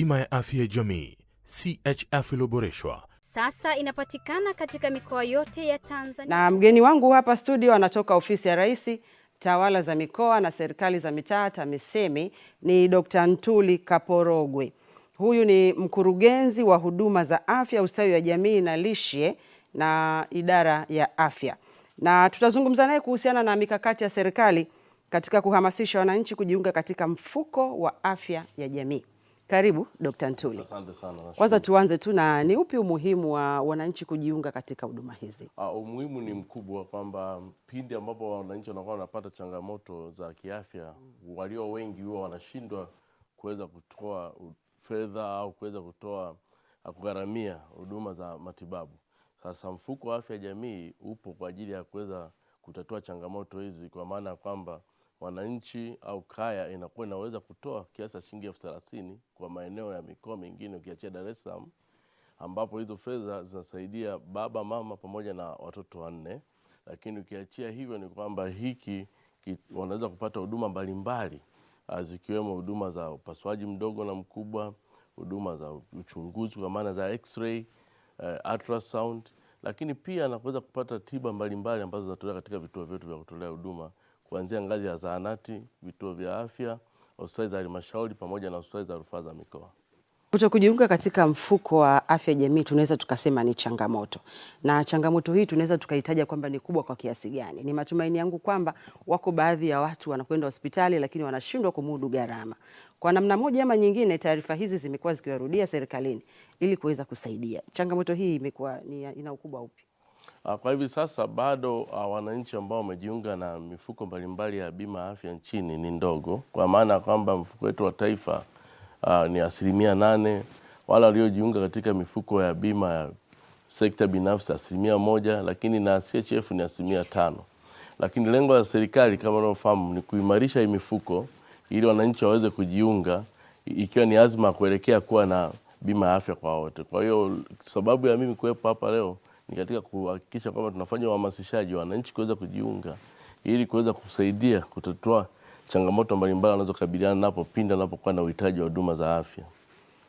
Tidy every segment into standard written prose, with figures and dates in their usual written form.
bima ya afya ya jamii CHF iliyoboreshwa sasa inapatikana katika mikoa yote ya Tanzania. Na mgeni wangu hapa studio anatoka ofisi ya Rais, tawala za mikoa na serikali za mitaa TAMISEMI, ni Dr. Ntuli Kaporogwe. Huyu ni mkurugenzi wa huduma za afya, ustawi wa jamii na lishe na idara ya afya. Na tutazungumza naye kuhusiana na mikakati ya serikali katika kuhamasisha wananchi kujiunga katika mfuko wa afya ya jamii. Karibu Dr. Ntuli. Asante sana. Kwanza tuanze tu na ni upi umuhimu wa wananchi kujiunga katika huduma hizi? Umuhimu ni mkubwa kwamba pindi ambapo wananchi wanakuwa wanapata changamoto za kiafya, walio wengi huwa wanashindwa kuweza kutoa fedha au kuweza kugharamia huduma za matibabu. Sasa mfuko wa afya jamii upo kwa ajili ya kuweza kutatua changamoto hizi, kwa maana kwamba wananchi au kaya inakuwa inaweza kutoa kiasi cha shilingi 30,000 kwa maeneo ya mikoa mingine ukiachia Dar es Salaam, ambapo hizo fedha zinasaidia baba, mama pamoja na watoto 4. Lakini ukiachia hivyo ni kwamba wanaweza kupata huduma mbalimbali zikiwemo huduma za upasuaji mdogo na mkubwa, huduma za uchunguzi kwa maana za x-ray, ultrasound, lakini pia anaweza kupata tiba mbalimbali ambazo zinatolewa katika vituo vyetu vya kutolea huduma, kuanzia ngazi ya zahanati, vituo vya afya, hospitali za halmashauri pamoja na hospitali za rufaa za mikoa. Kutokujiunga katika mfuko wa afya jamii tunaweza tukasema ni changamoto. Na changamoto hii tunaweza tukaitaja kwamba ni kubwa kwa kiasi gani? Ni matumaini yangu kwamba wako baadhi ya watu wanakwenda hospitali lakini wanashindwa kumudu gharama. Kwa namna moja ama nyingine, taarifa hizi zimekuwa zikiwarudia serikalini ili kuweza kusaidia. Changamoto hii imekuwa ina ukubwa upi? Kwa hivi sasa bado wananchi ambao wamejiunga na mifuko mbalimbali ya bima afya nchini ni ndogo, kwa maana kwamba mfuko wetu wa taifa ni 8%, wala waliojiunga katika mifuko ya bima ya sekta binafsi 1%, lakini na CHF ni 5%. Lakini lengo la serikali kama unavyofahamu ni kuimarisha hii mifuko ili wananchi waweze kujiunga, ikiwa ni azma kuelekea kuwa na bima ya afya kwa wote. Kwa hiyo sababu ya mimi kuwepo hapa leo ni katika kuhakikisha kwamba tunafanya uhamasishaji wa wananchi kuweza kujiunga ili kuweza kusaidia kutatua changamoto mbalimbali wanazokabiliana napo pindi wanapokuwa na uhitaji wa huduma za afya.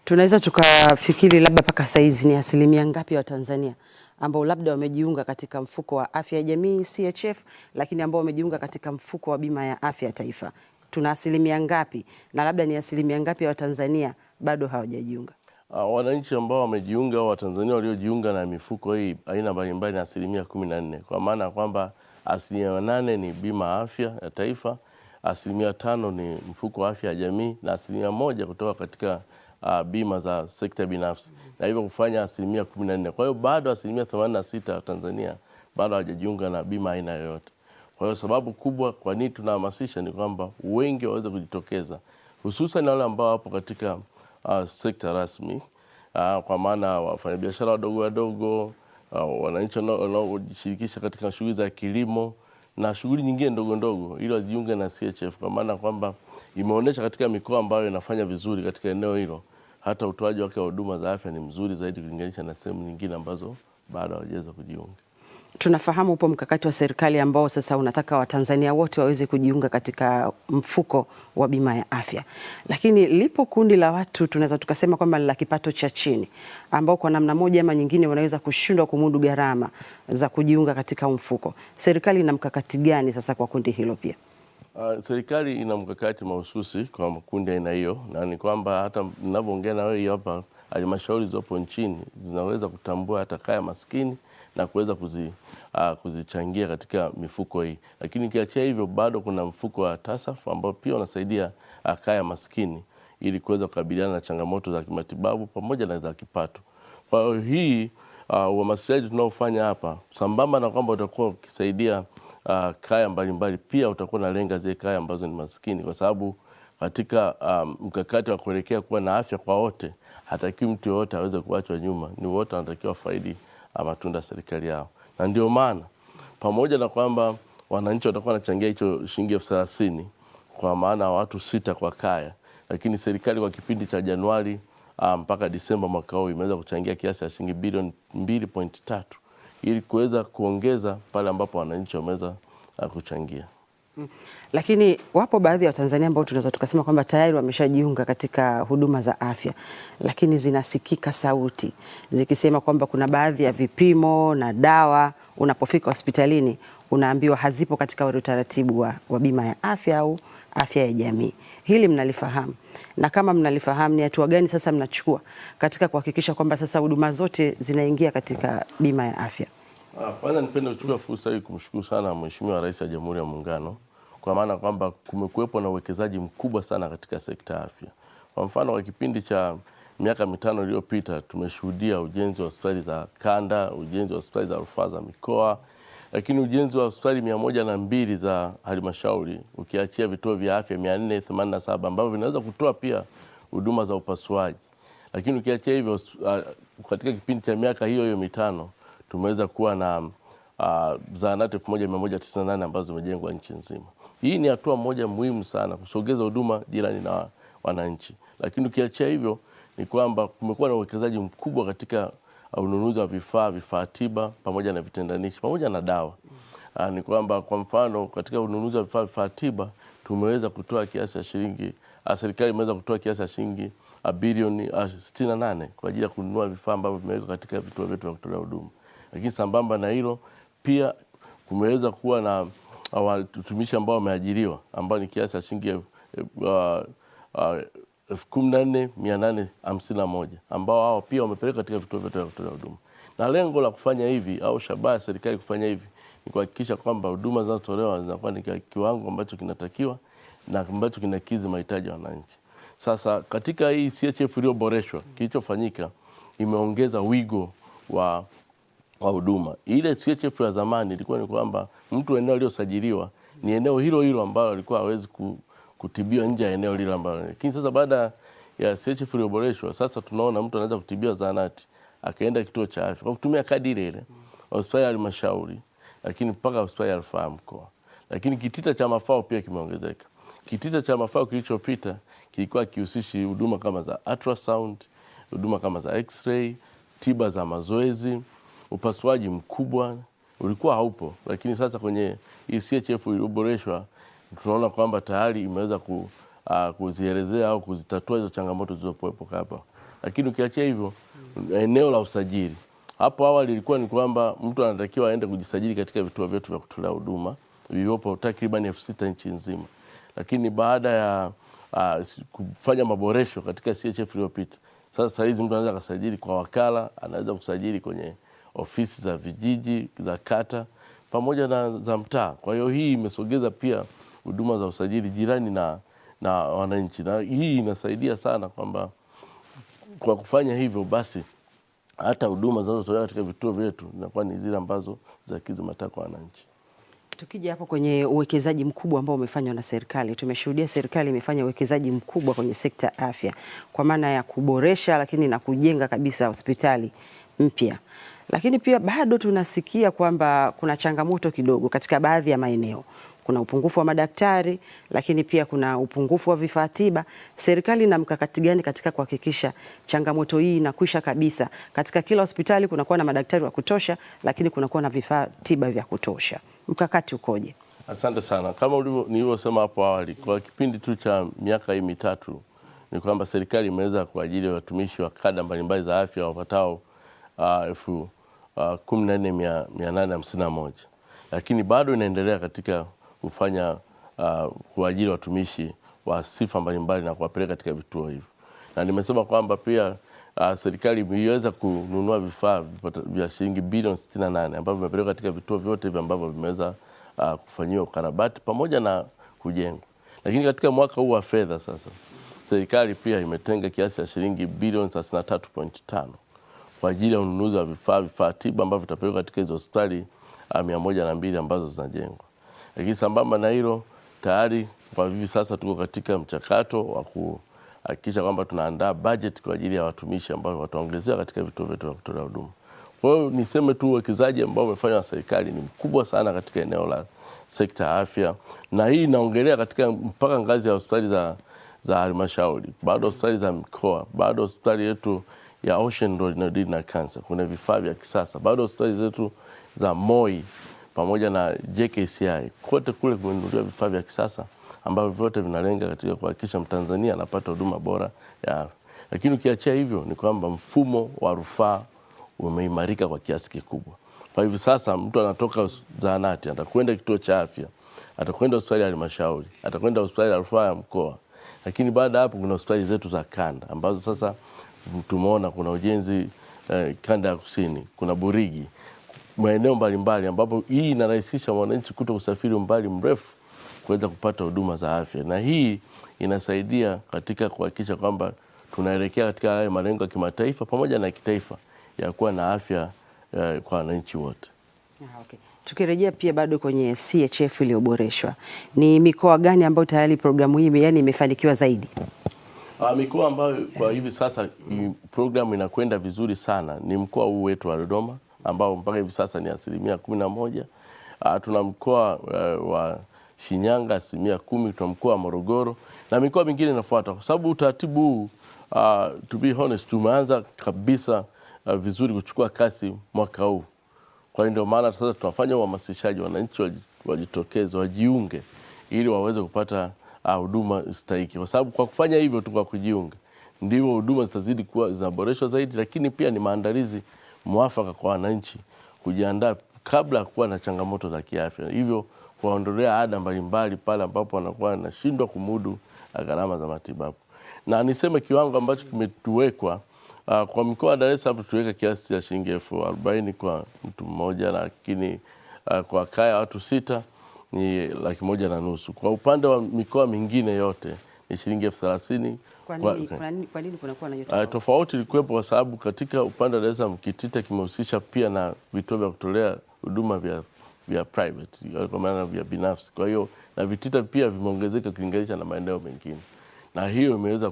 Tunaweza tukafikiri labda mpaka saizi ni asilimia ngapi wa Tanzania ambao labda wamejiunga katika mfuko wa afya ya jamii CHF, lakini ambao wamejiunga katika mfuko wa bima ya afya ya taifa? Tuna asilimia ngapi, na labda ni asilimia ngapi wa Tanzania bado hawajajiunga? Wananchi ambao wamejiunga au Watanzania waliojiunga na mifuko hii aina mbalimbali na 14%, kwa maana kwamba 8% ni bima ya afya ya taifa, 5% ni mfuko wa afya ya jamii na 1% kutoka katika bima za sekta binafsi, na hivyo kufanya 14%. Kwa hiyo bado 86% wa Tanzania bado hawajajiunga na bima aina yoyote. Kwa hiyo sababu kubwa kwa nini tunahamasisha ni kwamba wengi waweze kujitokeza, hususan wale ambao wapo katika sekta rasmi, kwa maana wafanyabiashara wadogo, wananchi wanaojishirikisha katika shughuli za kilimo na shughuli nyingine ndogo ili wajiunge na CHF, kwa maana kwamba imeonyesha katika mikoa ambayo inafanya vizuri katika eneo hilo, hata utoaji wake wa huduma za afya ni mzuri zaidi kulinganisha na sehemu nyingine ambazo bado hawajaweza kujiunga. Tunafahamu upo mkakati wa serikali ambao sasa unataka Watanzania wote waweze kujiunga katika mfuko wa bima ya afya. Lakini lipo kundi la watu tunaweza tukasema kwamba la kipato cha chini ambao kwa namna moja ama nyingine wanaweza kushindwa kumudu gharama za kujiunga katika mfuko. Serikali ina mkakati gani sasa kwa kundi hilo pia? Serikali ina mkakati mahususi kwa makundi aina hiyo, na ni kwamba hata ninavyoongea na wewe hapa, halmashauri zopo nchini zinaweza kutambua hata kaya maskini na kuweza kuzichangia katika mifuko hii. Lakini kiachia hivyo bado kuna mfuko wa TASAF ambao pia unasaidia kaya maskini ili kuweza kukabiliana na changamoto za kimatibabu pamoja na za kipato. Kwa hiyo hii uhamasishaji tunaofanya hapa, sambamba na kwamba utakuwa ukisaidia kaya mbalimbali, pia utakuwa na lenga zile kaya ambazo ni maskini, kwa sababu katika mkakati wa kuelekea kuwa na afya kwa wote, hatakiwi mtu yote aweze kuachwa nyuma, ni wote wanatakiwa faidi matunda serikali yao. Na ndio maana pamoja na kwamba wananchi watakuwa wanachangia hicho shilingi 30,000 kwa maana watu 6 kwa kaya, lakini serikali kwa kipindi cha Januari mpaka Disemba mwaka huu imeweza kuchangia kiasi cha shilingi bilioni 2.3 ili kuweza kuongeza pale ambapo wananchi wameweza kuchangia. Lakini wapo baadhi ya Watanzania ambao tunaweza tukasema kwamba tayari wameshajiunga katika huduma za afya, lakini zinasikika sauti zikisema kwamba kuna baadhi ya vipimo na dawa unapofika hospitalini unaambiwa hazipo katika utaratibu wa bima ya afya au afya ya jamii. Hili mnalifahamu, na kama mnalifahamu, ni hatua gani sasa mnachukua katika kuhakikisha kwamba sasa huduma zote zinaingia katika bima ya afya? Kwanza nipende kuchukua fursa hii kumshukuru sana Mheshimiwa Rais wa Jamhuri ya Muungano, kwa maana kwamba kumekuwepo na uwekezaji mkubwa sana katika sekta ya afya. Kwa mfano, kwa kipindi cha miaka 5 iliyopita tumeshuhudia ujenzi wa hospitali za kanda, ujenzi wa hospitali za rufaa za mikoa, lakini ujenzi wa hospitali 102 za halmashauri, ukiachia vituo vya afya 487 ambavyo vinaweza kutoa pia huduma za upasuaji. Lakini ukiachia hivyo, katika kipindi cha miaka hiyo 5 tumeweza kuwa na zahanati 1198 ambazo zimejengwa nchi nzima. Hii ni hatua moja muhimu sana kusogeza huduma jirani na wananchi. Lakini ukiachia hivyo, ni kwamba kumekuwa na uwekezaji mkubwa katika ununuzi wa vifaa tiba pamoja na vitendanishi pamoja na dawa. Ni kwamba kwa mfano katika ununuzi wa vifaa tiba tumeweza kutoa kiasi cha shilingi, serikali imeweza kutoa kiasi cha shilingi bilioni 68 kwa ajili ya kununua vifaa ambavyo vimewekwa katika vituo vyetu vya kutolea huduma. Lakini sambamba na hilo pia kumeweza kuwa na watumishi ambao wameajiriwa ambao ni kiasi cha shilingi 14,851 ambao hao pia wamepeleka katika vituo vyetu vya kutolea huduma. Na lengo la kufanya hivi au shabaha ya serikali kufanya hivi ni kuhakikisha kwamba huduma zinazotolewa zinakuwa ni kiwango ambacho kinatakiwa na ambacho kinakidhi mahitaji ya wananchi. Sasa katika hii CHF iliyoboreshwa, kilichofanyika imeongeza wigo wa huduma. Ile CHF ya zamani ilikuwa ni kwamba mtu eneo aliyosajiliwa ni eneo hilo hilo ambalo alikuwa hawezi kutibiwa nje ya eneo lile ambalo. Lakini sasa baada ya CHF iliyoboreshwa, sasa tunaona mtu anaweza kutibiwa zahanati, akaenda kituo cha afya kwa kutumia kadi ile, hospitali ya halmashauri, lakini mpaka hospitali ya rufaa mkoa. Lakini kitita cha mafao pia kimeongezeka. Kitita cha mafao kilichopita kilikuwa kihusishi huduma kama za ultrasound, huduma kama za x-ray, tiba za mazoezi, upasuaji mkubwa ulikuwa haupo. Lakini sasa kwenye hii CHF iliyoboreshwa tunaona kwamba tayari imeweza kuzielezea au kuzitatua hizo changamoto zilizokuwepo hapa. Lakini ukiachia hivyo, eneo la usajili, hapo awali ilikuwa ni kwamba mtu anatakiwa aende kujisajili katika vituo vyetu vya kutolea huduma vilivyopo takriban 6,000 nchi nzima. Lakini baada ya kufanya maboresho katika CHF iliyopita, sasa hizi mtu anaweza kusajili kwa wakala, anaweza kusajili kwenye ofisi za vijiji, za kata pamoja na za mtaa. Kwa hiyo hii imesogeza pia huduma za usajili jirani na wananchi, na hii inasaidia sana kwamba kwa kufanya hivyo basi hata huduma zinazotolewa katika vituo vyetu zinakuwa ni zile ambazo zinakidhi matakwa ya wananchi. Tukija hapo kwenye uwekezaji mkubwa ambao umefanywa na serikali, tumeshuhudia serikali imefanya uwekezaji mkubwa kwenye sekta ya afya kwa maana ya kuboresha lakini na kujenga kabisa hospitali mpya. Lakini pia bado tunasikia kwamba kuna changamoto kidogo katika baadhi ya maeneo. Kuna upungufu wa madaktari, lakini pia kuna upungufu wa vifaa tiba. Serikali ina mkakati gani katika kuhakikisha changamoto hii inakwisha kabisa? Katika kila hospitali kunakuwa na madaktari wa kutosha, lakini kunakuwa na vifaa tiba vya kutosha. Mkakati ukoje? Asante sana. Kama nilivyosema hapo awali, kwa kipindi tu cha miaka hii 3 ni kwamba serikali imeweza kuajiri watumishi wa kada mbalimbali za afya wapatao 14,851. Lakini bado inaendelea katika kufanya kuajiri watumishi wa sifa mbalimbali na kuwapeleka katika vituo hivyo. Na nimesema kwamba pia serikali imeweza kununua vifaa vya shilingi bilioni 68 ambavyo vimepelekwa katika vituo vyote hivyo ambavyo vimeweza kufanyiwa ukarabati pamoja na kujengwa. Lakini katika mwaka huu wa fedha sasa, serikali pia imetenga kiasi cha shilingi bilioni 33.5 kwa ajili ya ununuzi wa vifaa tiba ambavyo vitapelekwa katika hizo hospitali 102 ambazo zinajengwa. Lakini sambamba na hilo, tayari kwa hivi sasa tuko katika mchakato wa kuhakikisha kwamba tunaandaa budget kwa ajili ya watumishi ambao wataongezewa katika vituo vyetu vya kutolea huduma. Kwa hiyo niseme tu uwekezaji ambao umefanywa na serikali ni mkubwa sana katika eneo la sekta ya afya, na hii inaongelea katika mpaka ngazi ya hospitali za halmashauri, bado hospitali za mikoa, bado hospitali yetu ya Ocean Road na cancer kuna vifaa vya kisasa, bado hospitali zetu za Moi pamoja na JKCI, kote kule kumenunuliwa vifaa vya kisasa ambavyo vyote vinalenga katika kuhakikisha Mtanzania anapata huduma bora ya afya. Lakini ukiachia hivyo ni kwamba mfumo wa rufaa umeimarika kwa kiasi kikubwa. Kwa hivi sasa mtu anatoka zahanati, atakwenda kituo cha afya, atakwenda hospitali ya halmashauri, atakwenda hospitali ya rufaa ya mkoa. Lakini baada hapo kuna hospitali zetu za kanda ambazo sasa tumeona kuna ujenzi kanda ya kusini, kuna Burigi, maeneo mbalimbali ambapo hii inarahisisha wananchi kuto kusafiri umbali mrefu kuweza kupata huduma za afya, na hii inasaidia katika kuhakikisha kwamba tunaelekea katika haya malengo ya kimataifa pamoja na kitaifa ya kuwa na afya kwa wananchi wote. Okay. Tukirejea pia bado kwenye CHF iliyoboreshwa, ni mikoa gani ambayo tayari programu hii imefanikiwa zaidi? Mikoa ambayo kwa hivi sasa programu inakwenda vizuri sana ni mkoa huu wetu wa Dodoma ambao mpaka hivi sasa ni 11%. Tuna mkoa wa Shinyanga 10%, tuna mkoa wa Morogoro na mikoa mingine inafuata, kwa sababu utaratibu huu to be honest tumeanza kabisa vizuri kuchukua kasi mwaka huu. Kwa hiyo ndio maana sasa tunafanya uhamasishaji, wananchi wajitokeze, wajiunge ili waweze kupata huduma stahiki, kwa sababu kwa kufanya hivyo tu, kwa kujiunga, ndivyo huduma zitazidi kuwa zinaboreshwa zaidi, lakini pia ni maandalizi mwafaka kwa wananchi kujiandaa kabla ya kuwa na changamoto za kiafya, hivyo kuwaondolea ada mbalimbali pale ambapo wanakuwa wanashindwa kumudu gharama za matibabu. Na niseme kiwango ambacho kimetuwekwa kwa mkoa wa Dar es Salaam tuweka kiasi cha shilingi 40,000 kwa mtu mmoja, lakini kwa kaya watu 6 ni 1,500,000. Kwa upande wa mikoa mingine yote ni shilingi 30,000. Kwa nini kunakuwa na yote? Tofauti ilikuwepo kwa sababu katika upande wa Dar es Salaam kitita kimehusisha pia na vituo vya kutolea huduma vya private, kwa maana vya binafsi. Kwa hiyo na vitita pia vimeongezeka kulinganisha na maeneo mengine, na hiyo imeweza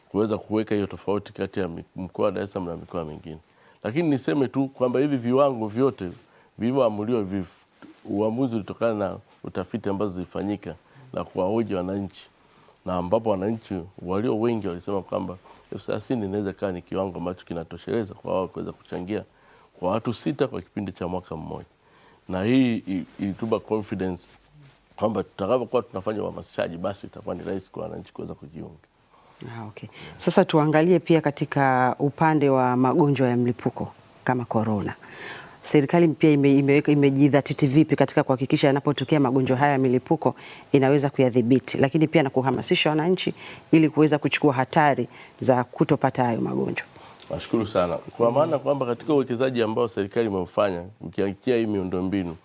kuweza kuweka hiyo tofauti kati ya mkoa wa Dar es Salaam na mikoa mingine. Lakini niseme tu kwamba hivi viwango vyote vilivyoamuliwa, uamuzi ulitokana na utafiti ambazo zilifanyika na kuwahoji wananchi, na ambapo wananchi walio wengi walisema kwamba 30,000 inaweza kuwa ni kiwango ambacho kinatosheleza kwa wao kuweza kuchangia kwa watu 6 kwa kipindi cha mwaka mmoja. Na hii ilitupa confidence kwamba tutakapokuwa tunafanya uhamasishaji basi itakuwa ni rahisi kwa wananchi kuweza kujiunga. Okay. Sasa tuangalie pia katika upande wa magonjwa ya mlipuko kama corona. Serikali pia imejidhatiti vipi katika kuhakikisha yanapotokea magonjwa haya ya milipuko inaweza kuyadhibiti, lakini pia na kuhamasisha wananchi ili kuweza kuchukua hatari za kutopata hayo magonjwa? Nashukuru sana. Kwa maana kwamba katika uwekezaji ambao serikali imeufanya, ukiangalia hii miundombinu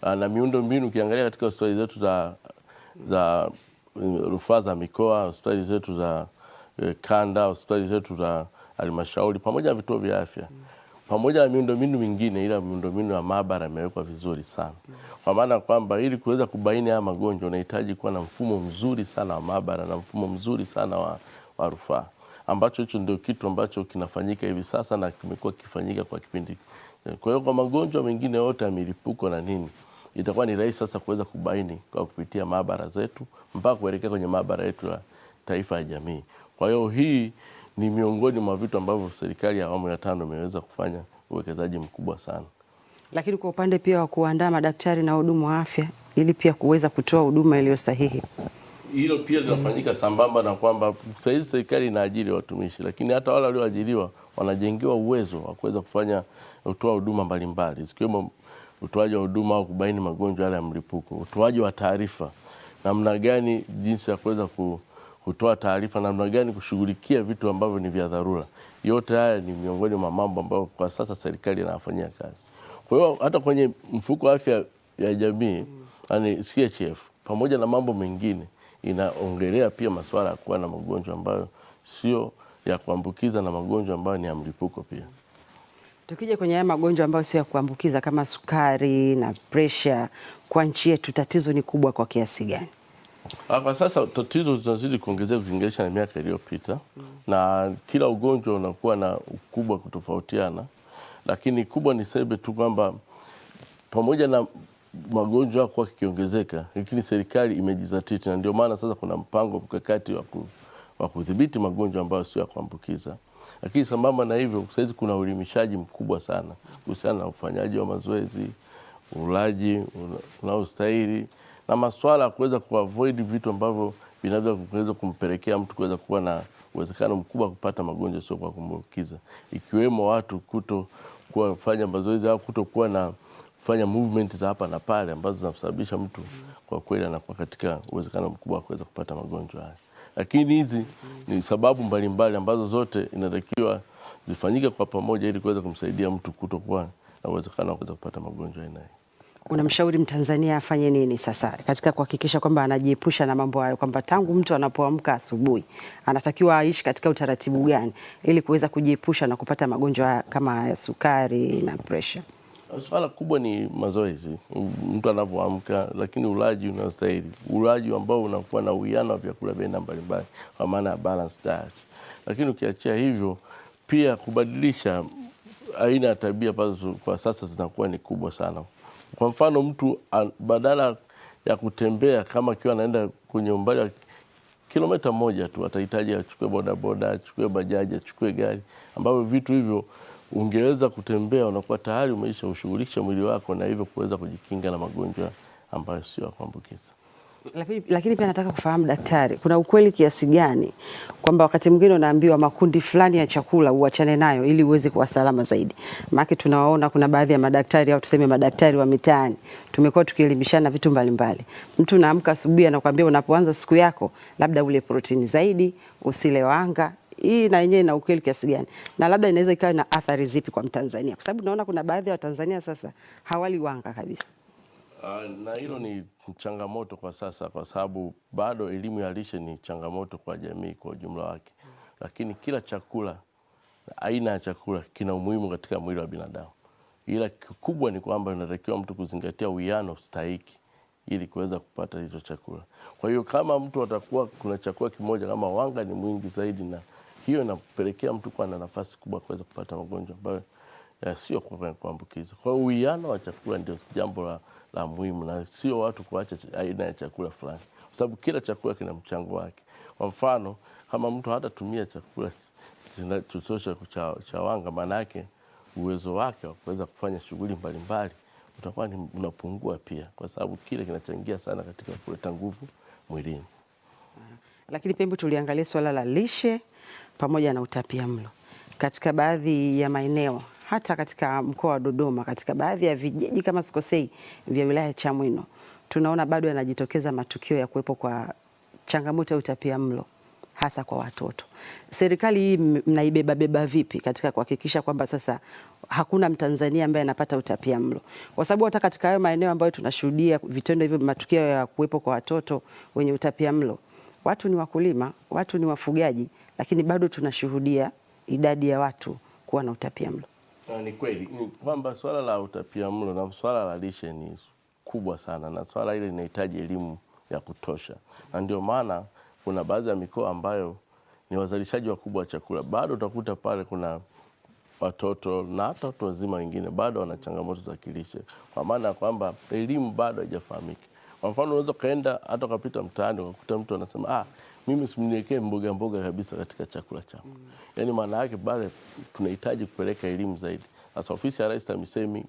na miundombinu, ukiangalia katika hospitali zetu za rufaa za mikoa, hospitali zetu za kanda, hospitali zetu za halmashauri pamoja na vituo vya afya, pamoja na miundombinu mingine, ila miundombinu ya maabara imewekwa vizuri sana. Kwa maana kwamba ili kuweza kubaini haya magonjwa unahitaji kuwa na mfumo mzuri sana wa maabara na mfumo mzuri sana wa rufaa, ambacho hicho ndio kitu ambacho kinafanyika hivi sasa na kimekuwa kifanyika kwa kipindi. Kwa hiyo kwa magonjwa mengine yote ya milipuko na nini, itakuwa ni rahisi sasa kuweza kubaini kwa kupitia maabara zetu mpaka kuelekea kwenye maabara yetu ya taifa ya jamii. Kwa hiyo hii ni miongoni mwa vitu ambavyo serikali ya awamu ya 5 imeweza kufanya uwekezaji mkubwa sana. Lakini kwa upande pia wa kuandaa madaktari na wahudumu wa afya ili pia kuweza kutoa huduma iliyo sahihi, hilo pia linafanyika sambamba na kwamba sasa hivi serikali inaajiri watumishi, lakini hata wale walioajiriwa wanajengewa uwezo wa kuweza kutoa huduma mbalimbali, zikiwemo utoaji wa huduma au kubaini magonjwa yale ya mlipuko, utoaji wa taarifa, namna gani jinsi ya kuweza kutoa taarifa, namna gani kushughulikia vitu ambavyo ni vya dharura. Yote haya ni miongoni mwa mambo ambayo kwa sasa serikali inafanyia kazi. Kwa hiyo hata kwenye mfuko wa afya ya jamii, yani CHF, pamoja na mambo mengine, inaongelea pia masuala ya kuwa na magonjwa ambayo sio ya kuambukiza na magonjwa ambayo ni ya mlipuko pia. Tukija kwenye haya magonjwa ambayo sio ya kuambukiza kama sukari na pressure, kwa nchi yetu tatizo ni kubwa kwa kiasi gani? Kwa sasa tatizo zinazidi kuongezeka kulinganisha na miaka iliyopita, na kila ugonjwa unakuwa na ukubwa kutofautiana, lakini kubwa ni sebe tu kwamba pamoja na magonjwa kwa kiongezeka, lakini serikali imejizatiti, na ndio maana sasa kuna mpango mkakati wa kudhibiti magonjwa ambayo sio ya kuambukiza. Lakini sambamba na hivyo, sasa kuna uelimishaji mkubwa sana kuhusiana na ufanyaji wa mazoezi, ulaji unaostahili na masuala ya kuweza kuavoid vitu ambavyo vinaweza kumpelekea mtu kuweza kuwa na uwezekano mkubwa kupata magonjwa sio kwa kumbukiza, ikiwemo watu kufanya mazoezi au kutokuwa na kufanya movement za hapa na pale ambazo zinasababisha mtu kwa kweli anakuwa katika uwezekano mkubwa wa kuweza kupata magonjwa haya. Lakini hizi ni sababu mbalimbali ambazo zote inatakiwa zifanyike kwa pamoja ili kuweza kumsaidia mtu kutokuwa na uwezekano wa kuweza kupata magonjwa haya. Unamshauri Mtanzania afanye nini sasa katika kuhakikisha kwamba anajiepusha na mambo hayo, kwamba tangu mtu anapoamka asubuhi anatakiwa aishi katika utaratibu gani ili kuweza kujiepusha na kupata magonjwa kama ya sukari na pressure? Swala kubwa ni mazoezi, mtu anavyoamka, lakini ulaji unastahili, ulaji ambao unakuwa na uwiano wa vyakula vya aina mbalimbali kwa maana ya balanced diet. Lakini ukiachia hivyo, pia kubadilisha aina ya tabia ambazo kwa sasa zinakuwa ni kubwa sana. Kwa mfano, mtu badala ya kutembea kama akiwa anaenda kwenye umbali wa kilomita 1 tu, atahitaji achukue bodaboda, achukue bajaji, achukue gari, ambavyo vitu hivyo ungeweza kutembea, unakuwa tayari umeisha ushughulisha mwili wako na hivyo kuweza kujikinga na magonjwa ambayo sio ya kuambukiza. Lakini pia nataka kufahamu daktari, kuna ukweli kiasi gani kwamba wakati mwingine unaambiwa makundi fulani ya chakula uachane nayo ili uweze kuwa salama zaidi? Maana tunawaona kuna baadhi ya madaktari au tuseme madaktari wa mitaani, tumekuwa tukielimishana vitu mbalimbali. Mtu naamka asubuhi anakuambia unapoanza siku yako labda ule protini zaidi, usile wanga. Hii na yenyewe ina ukweli kiasi gani? Na labda inaweza ikawa na athari zipi kwa Mtanzania? Kwa sababu naona kuna baadhi ya Watanzania sasa hawali wanga kabisa. Na hilo ni changamoto kwa sasa, kwa sababu bado elimu ya lishe ni changamoto kwa jamii kwa ujumla wake. Lakini kila chakula, aina ya chakula kina umuhimu katika mwili wa binadamu. Ila kikubwa ni kwamba inatakiwa mtu kuzingatia uwiano stahiki ili kuweza kupata hizo chakula. Kwa hiyo kama mtu atakuwa kuna chakula kimoja kama wanga ni mwingi zaidi, na hiyo inapelekea mtu kuwa na nafasi kubwa kuweza kupata magonjwa ambayo sio kwa kuambukiza. Kwa hiyo uwiano wa chakula ndio jambo la muhimu, na sio watu kuacha aina ya chakula fulani, kwa sababu kila chakula kina mchango wake. Kwa mfano, kama mtu hatatumia chakula chochote cha wanga, maana yake uwezo wake wa kuweza kufanya shughuli mbalimbali utakuwa unapungua pia, kwa sababu kile kinachangia sana katika kuleta nguvu mwilini. Lakini pembe tuliangalia swala la lishe pamoja na utapiamlo katika baadhi ya maeneo, hata katika mkoa wa Dodoma, katika baadhi ya vijiji kama sikosei vya wilaya ya Chamwino, tunaona bado yanajitokeza matukio ya kuwepo kwa changamoto ya utapiamlo hasa kwa watoto. Serikali hii mnaibeba vipi katika kuhakikisha kwamba sasa hakuna Mtanzania ambaye anapata utapiamlo? Kwa sababu hata katika hayo maeneo ambayo tunashuhudia vitendo hivyo, matukio ya kuwepo kwa watoto wenye utapiamlo, watu ni wakulima, watu ni wafugaji, lakini bado tunashuhudia idadi ya watu kuwa na utapiamlo. Ni kweli ni kwamba swala la utapiamlo na swala la lishe ni kubwa sana, na swala ile linahitaji elimu ya kutosha, na ndio maana kuna baadhi ya mikoa ambayo ni wazalishaji wakubwa wa chakula, bado utakuta pale kuna watoto na hata watu wazima wengine bado wana changamoto za kilishe, kwa maana kwamba elimu bado haijafahamika. Kwa mfano, unaweza kaenda hata ukapita mtaani ukakuta mtu anasema mimi simniwekee mboga kabisa katika chakula changu. Yaani maana yake bado tunahitaji kupeleka elimu zaidi. Sasa ofisi ya Rais TAMISEMI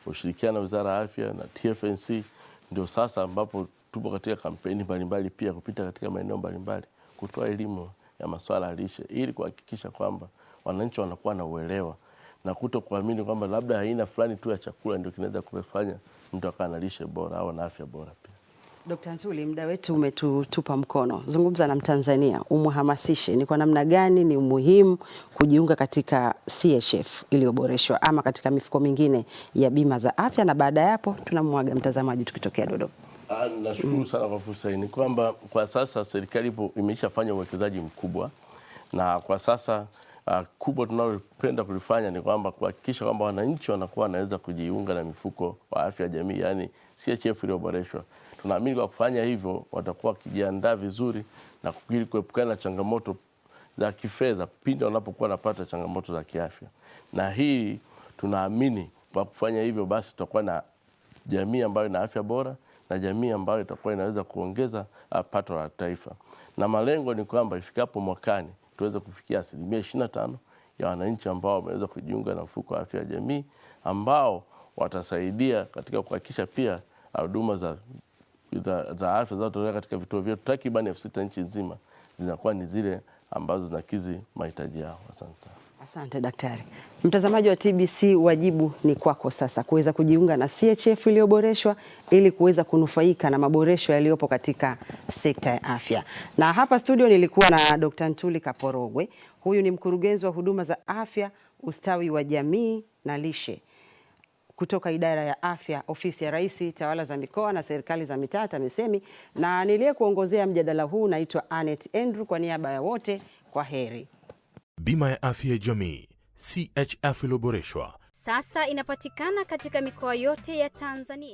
ushirikiana na Wizara ya Afya na TFNC ndio sasa ambapo tupo katika kampeni mbalimbali pia kupita katika maeneo mbalimbali kutoa elimu ya masuala ya lishe ili kuhakikisha kwamba wananchi wanakuwa na uelewa na kutokuamini kwamba labda aina fulani tu ya chakula ndio kinaweza kufanya mtu akawa na lishe bora au na afya bora pia. Dr. Ntuli, muda wetu umetutupa mkono. Zungumza na Mtanzania, umhamasishe ni kwa namna gani ni muhimu kujiunga katika CHF iliyoboreshwa ama katika mifuko mingine ya bima za afya, na baada ya hapo tunamwaga mtazamaji tukitokea Dodoma. Nashukuru sana kwa fursa hii. Ni kwamba kwa sasa serikali imeshafanya uwekezaji mkubwa, na kwa sasa kubwa tunalopenda kulifanya ni kwamba kuhakikisha kwamba wananchi wanakuwa wanaweza kujiunga na mifuko wa afya ya jamii, yani CHF iliyoboreshwa. Tunaamini kwa kufanya hivyo watakuwa wakijiandaa vizuri na kuepukana na changamoto za kifedha pindi wanapokuwa wanapata changamoto za kiafya. Na hii tunaamini kwa kufanya hivyo basi tutakuwa na jamii ambayo ina afya bora na jamii ambayo itakuwa inaweza kuongeza pato la taifa. Na malengo ni kwamba ifikapo mwakani tuweze kufikia 25% ya wananchi ambao wameweza kujiunga na mfuko wa afya ya jamii, ambao watasaidia katika kuhakikisha pia huduma za afya zinazotolewa katika vituo vyetu takriban 6,000 nchi nzima zinakuwa ni zile ambazo zinakidhi mahitaji yao. Asante. Asante daktari. Mtazamaji wa TBC, wajibu ni kwako sasa kuweza kujiunga na CHF iliyoboreshwa ili kuweza kunufaika na maboresho yaliyopo katika sekta ya afya. Na hapa studio nilikuwa na Dr. Ntuli Kaporogwe. Huyu ni mkurugenzi wa huduma za afya, ustawi wa jamii na lishe kutoka idara ya afya, ofisi ya Rais, tawala za mikoa na serikali za mitaa TAMISEMI, na niliyekuongozea mjadala huu naitwa Anet Andrew. Kwa niaba ya wote, kwa heri. Bima ya afya ya jamii CHF iliyoboreshwa sasa inapatikana katika mikoa yote ya Tanzania.